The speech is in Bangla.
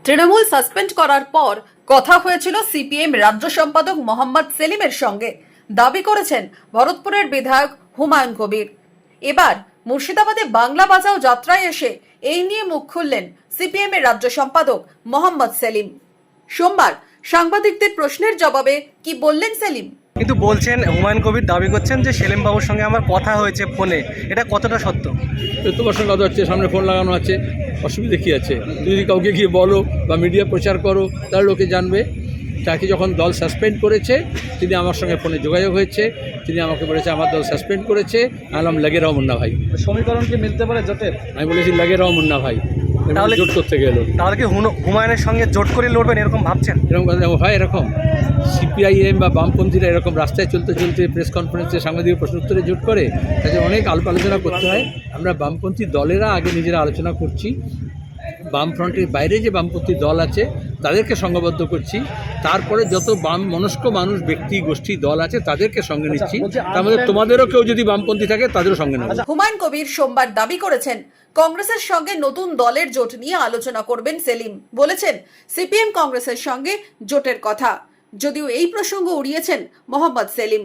তৃণমূল সাসপেন্ড করার পর কথা হয়েছিল সিপিএম রাজ্য সম্পাদক মোহাম্মদ সেলিমের সঙ্গে, দাবি করেছেন ভরতপুরের বিধায়ক হুমায়ুন কবির। এবার মুর্শিদাবাদে বাংলা বাজাও যাত্রায় এসে এই নিয়ে মুখ খুললেন সিপিএম এর রাজ্য সম্পাদক মোহাম্মদ সেলিম। সোমবার সাংবাদিকদের প্রশ্নের জবাবে কি বললেন সেলিম? কিন্তু বলছেন হুমায়ুন কবির দাবি করছেন যে সেলিম বাবুর সঙ্গে আমার কথা হয়েছে ফোনে, এটা কতটা সত্য? তোমার সঙ্গে কথা হচ্ছে, সামনে ফোন লাগানো আছে, অসুবিধা কী আছে? যদি কাউকে গিয়ে বলো বা মিডিয়া প্রচার করো তাহলে লোকে জানবে। তাকে যখন দল সাসপেন্ড করেছে তিনি আমার সঙ্গে ফোনে যোগাযোগ হয়েছে, তিনি আমাকে বলেছে আমার দল সাসপেন্ড করেছে। আমি লাগে রাও মুন্না ভাই, সমীকরণ কি মিলতে পারে জোটের? আমি বলেছি লাগে রাও মুন্না ভাই, তাহলে জোট করতে গেল। তাহলে কি হুমায়ুনের সঙ্গে জোট করে লড়বেন এরকম ভাবছেন? এরকম কথা হয়? এরকম সিপিআইএম বা বামপন্থীরা এরকম রাস্তায় চলতে চলতে প্রেস কনফারেন্সে সাংবাদিক প্রশ্ন উত্তরে জোট করে, তাতে অনেক আলোচনা করতে হয়। আমরা বামপন্থী দলেরা আগে নিজেরা আলোচনা করছি, বামফ্রন্টের বাইরে যে বামপন্থী দল আছে তাদেরকে সংঘবদ্ধ করছি, তারপরে যত বাম মনস্ক মানুষ, ব্যক্তি, গোষ্ঠী, দল আছে তাদেরকে সঙ্গে নিচ্ছি। তার মধ্যে তোমাদেরও কেউ যদি বামপন্থী থাকে তাদেরও সঙ্গে নেব। হুমায়ুন কবির সোমবার দাবি করেছেন কংগ্রেসের সঙ্গে নতুন দলের জোট নিয়ে আলোচনা করবেন সেলিম। বলেছেন সিপিএম কংগ্রেসের সঙ্গে জোটের কথা, যদিও এই প্রসঙ্গ উড়িয়েছেন মোহাম্মদ সেলিম।